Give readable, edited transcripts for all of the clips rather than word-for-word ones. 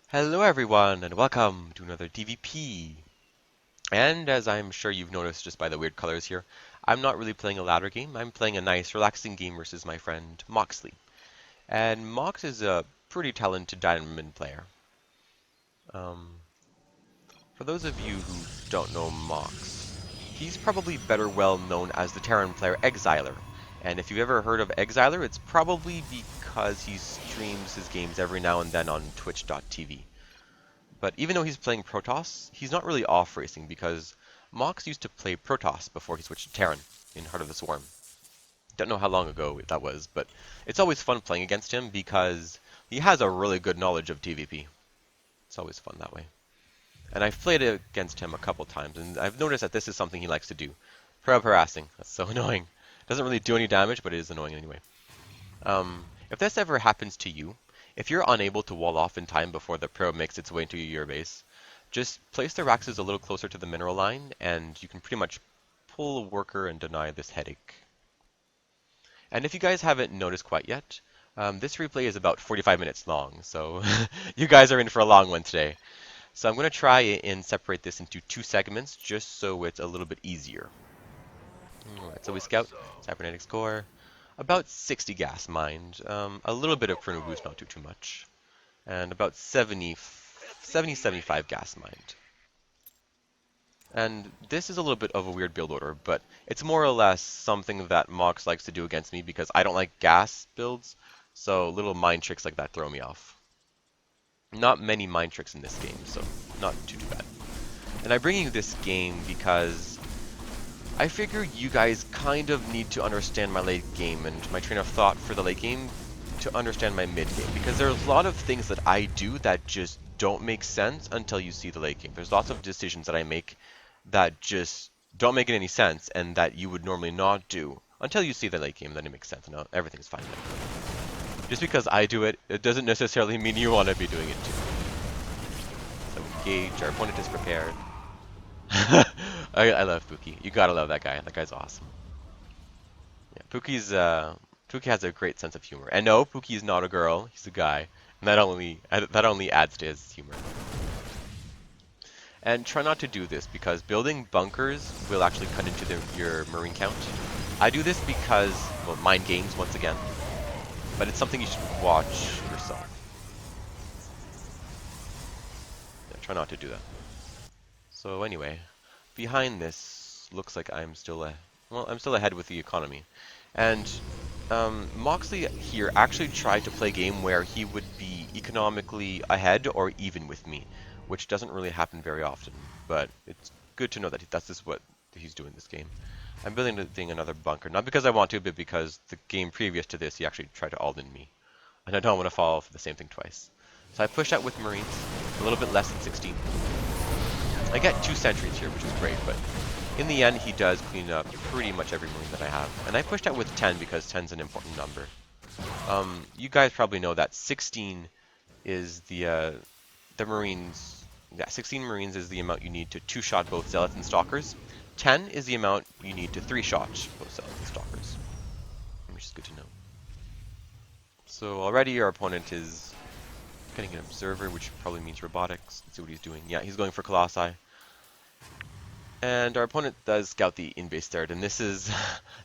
Hello everyone and welcome to another DVP. And as I'm sure you've noticed just by the weird colors here, I'm not really playing a ladder game. I'm playing a nice relaxing game versus my friend Moxley. And Mox is a pretty talented diamond player. Um, for those of you who don't know Mox, he's probably better well known as the Terran player Exiler. And if you've ever heard of Exiler, it's probably because he streams his games every now and then on twitch.tv. But even though he's playing protoss, he's not really off racing because Mox used to play protoss before he switched to Terran in Heart of the Swarm. Don't know how long ago that was, but it's always fun playing against him because he has a really good knowledge of TVP. It's always fun that way. And I've played against him a couple times, and I've noticed that this is something he likes to do. Prob harassing. That's so annoying. Doesn't really do any damage, but it is annoying anyway. If this ever happens to you, if you're unable to wall off in time before the probe makes its way into your base, just place the Raxes a little closer to the mineral line, and you can pretty much pull a worker and deny this headache. And if you guys haven't noticed quite yet, this replay is about 45 minutes long, so you guys are in for a long one today. So I'm going to try and separate this into two segments just so it's a little bit easier. Alright, so we scout, cybernetics core, about 60 gas mined, a little bit of chrono boost, not too much, and about 75 gas mined. And this is a little bit of a weird build order, but it's more or less something that Mox likes to do against me because I don't like gas builds, so little mind tricks like that throw me off. Not many mind tricks in this game, so not too bad. And I bring you this game because I figure you guys kind of need to understand my late game and my train of thought for the late game to understand my mid game, because there's a lot of things that I do that just don't make sense until you see the late game. There's lots of decisions that I make that just don't make any sense and that you would normally not do until you see the late game, then it makes sense and everything's fine then. Just because I do it, it doesn't necessarily mean you want to be doing it too. So engage, our opponent is prepared. I love Pookie. You gotta love that guy. That guy's awesome. Yeah, Pookie has a great sense of humor. And no, Pookie is not a girl. He's a guy. And that only adds to his humor. And try not to do this because building bunkers will actually cut into your marine count. I do this because, well, mind games once again. But it's something you should watch yourself. Yeah, try not to do that. So anyway, behind this looks like I'm still ahead with the economy. And Moxley here actually tried to play a game where he would be economically ahead or even with me, which doesn't really happen very often, but it's good to know that that's just what he's doing this game. I'm building another bunker, not because I want to, but because the game previous to this he actually tried to Alden me, and I don't want to fall for the same thing twice. So I pushed out with Marines, a little bit less than 16. I get 2 sentries here, which is great, but in the end, he does clean up pretty much every marine that I have. And I pushed out with 10 because 10 is an important number. You guys probably know that 16 is the marines. Yeah, 16 marines is the amount you need to 2-shot both zealots and stalkers. 10 is the amount you need to 3-shot both zealots and stalkers, which is good to know. So already our opponent is getting an observer, which probably means robotics. Let's see what he's doing. Yeah, he's going for Colossi. And our opponent does scout the in-base third, and this is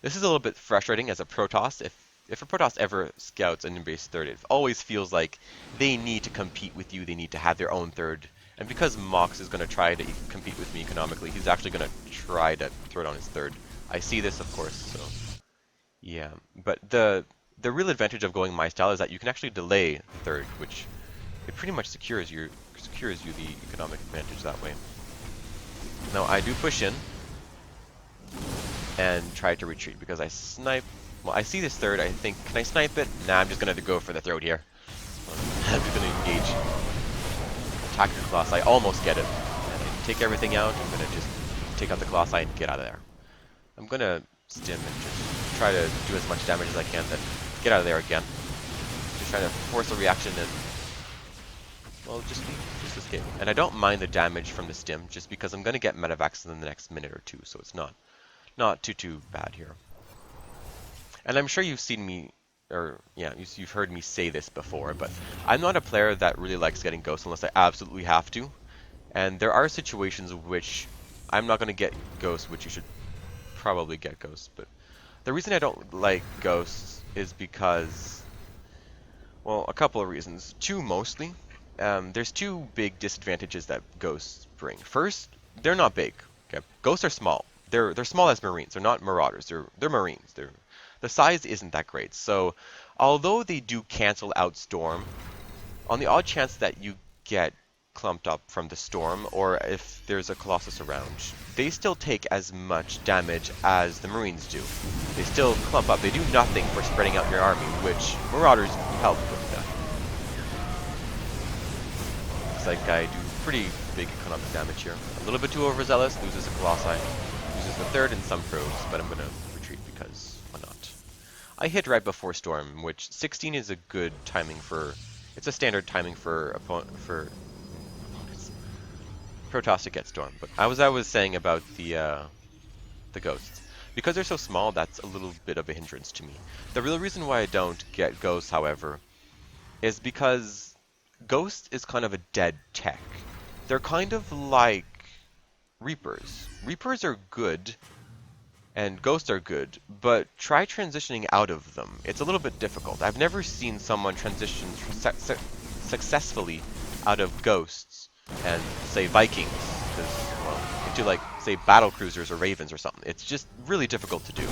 this is a little bit frustrating as a protoss. If a protoss ever scouts an in-base third, it always feels like they need to compete with you. They need to have their own third. And because Mox is going to try to compete with me economically, he's actually going to try to throw down his third. I see this, of course. So yeah, but the real advantage of going my style is that you can actually delay third, which it pretty much secures you the economic advantage that way. Now I do push in and try to retreat because I snipe. Well, I see this third. I think, can I snipe it? Nah, I'm just gonna go for the throat here. I'm just gonna engage. Attack the Colossi. I almost get it. And I take everything out. I'm gonna just take out the Colossi and get out of there. I'm gonna stim and just try to do as much damage as I can, then get out of there again. Just trying to force a reaction and, well, just escape. And I don't mind the damage from the stim, just because I'm going to get medevacs in the next minute or two, so it's not too bad here. And I'm sure you've seen me or yeah, you've heard me say this before, but I'm not a player that really likes getting ghosts unless I absolutely have to. And there are situations in which I'm not going to get ghosts, which you should probably get ghosts. But the reason I don't like ghosts is because, well, a couple of reasons. Two mostly. There's two big disadvantages that ghosts bring. First, they're not big. Okay, ghosts are small. They're small as marines. They're not marauders. They're marines. The size isn't that great. So, although they do cancel out storm, on the odd chance that you get clumped up from the storm, or if there's a Colossus around, they still take as much damage as the Marines do. They still clump up. They do nothing for spreading out your army, which Marauders help with that. Looks like I do pretty big economic damage here. A little bit too overzealous, loses a Colossi, loses the third and some probes, but I'm going to retreat because why not? I hit right before storm, which 16 is a good timing for. It's a standard timing for protoss to get storm. But as I was saying about the ghosts, because they're so small, that's a little bit of a hindrance to me. The real reason why I don't get ghosts, however, is because ghost is kind of a dead tech. They're kind of like reapers. Reapers are good and ghosts are good, but try transitioning out of them. It's a little bit difficult. I've never seen someone transition successfully out of ghosts and, say, Vikings, well, into, like, say, battle cruisers or ravens or something. It's just really difficult to do.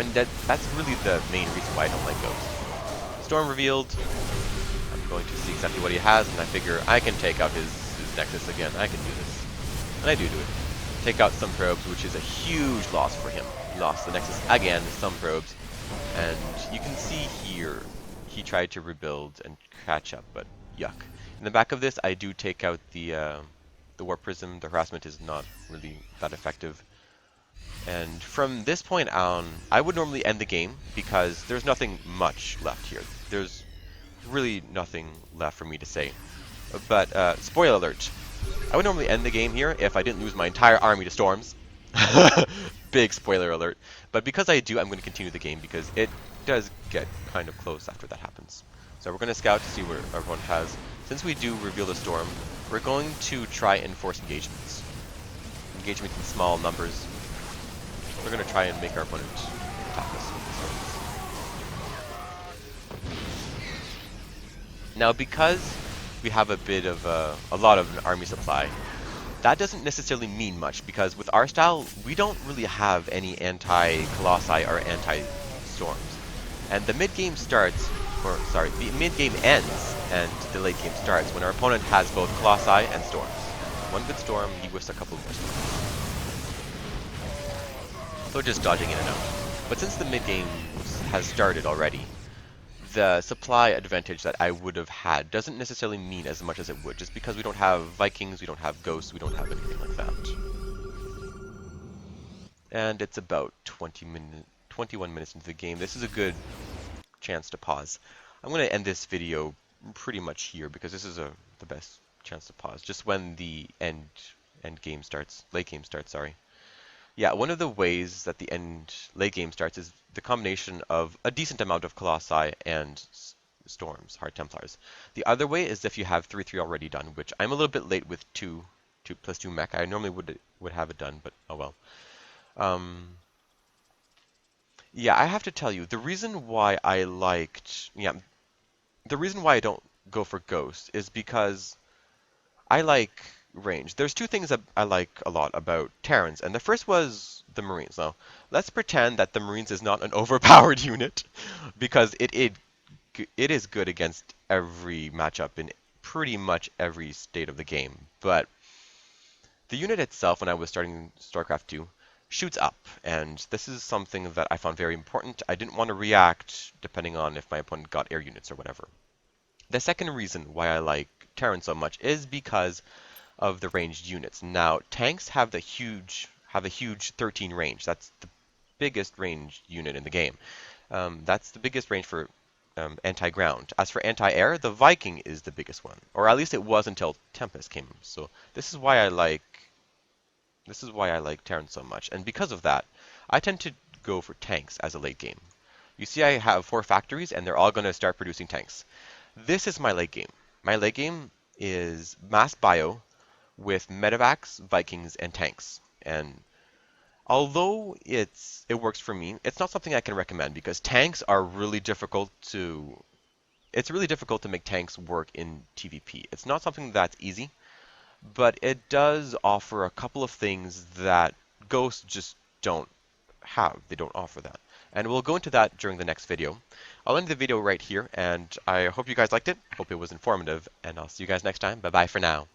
And that's really the main reason why I don't like ghosts. Storm revealed. I'm going to see exactly what he has, and I figure I can take out his Nexus again. I can do this. And I do it. Take out some probes, which is a huge loss for him. He lost the Nexus again, some probes. And you can see here, he tried to rebuild and catch up, but yuck. In the back of this, I do take out the Warp Prism. The harassment is not really that effective. And from this point on, I would normally end the game because there's nothing much left here. There's really nothing left for me to say. But, spoiler alert, I would normally end the game here if I didn't lose my entire army to storms. Big spoiler alert. But because I do, I'm going to continue the game because it does get kind of close after that happens. So we're going to scout to see where our opponent has. Since we do reveal the storm, we're going to try and force engagements. Engagements in small numbers. We're going to try and make our opponent attack us with the storms. Now, because we have a lot of an army supply, that doesn't necessarily mean much, because with our style, we don't really have any anti-colossi or anti-storms. And the mid-game starts, or sorry, the mid-game ends and the late game starts when our opponent has both colossi and storms. One good storm, he whiffs a couple more storms. So just dodging in and out. But since the mid-game has started already, the supply advantage that I would have had doesn't necessarily mean as much as it would, just because we don't have Vikings, we don't have Ghosts, we don't have anything like that. And it's about 21 minutes into the game. This is a good chance to pause. I'm going to end this video pretty much here because this is the best chance to pause, just when the late game starts, sorry. Yeah, one of the ways that the late game starts is the combination of a decent amount of Colossi and Storms, Hard Templars. The other way is if you have 3-3 already done, which I'm a little bit late with 2 plus 2 mech. I normally would have it done, but oh well. Yeah, I have to tell you, the reason why I don't go for Ghost is because I like range. There's two things that I like a lot about Terrans, and the first was the Marines. Now, let's pretend that the Marines is not an overpowered unit, because it is good against every matchup in pretty much every state of the game. But the unit itself, when I was starting StarCraft 2, shoots up, and this is something that I found very important. I didn't want to react depending on if my opponent got air units or whatever. The second reason why I like Terran so much is because of the ranged units. Now, tanks have a huge 13 range. That's the biggest ranged unit in the game. That's the biggest range for anti-ground. As for anti-air, the Viking is the biggest one, or at least it was until Tempest came. So this is why I like Terran so much, and because of that, I tend to go for tanks as a late game. You see I have 4 factories, and they're all going to start producing tanks. This is my late game. My late game is mass bio with medevacs, Vikings, and tanks. And although it works for me, it's not something I can recommend because tanks are really difficult to it's really difficult to make tanks work in TvP. It's not something that's easy, but it does offer a couple of things that ghosts just don't have. They don't offer that. And we'll go into that during the next video. I'll end the video right here, and I hope you guys liked it. Hope it was informative, and I'll see you guys next time. Bye bye for now.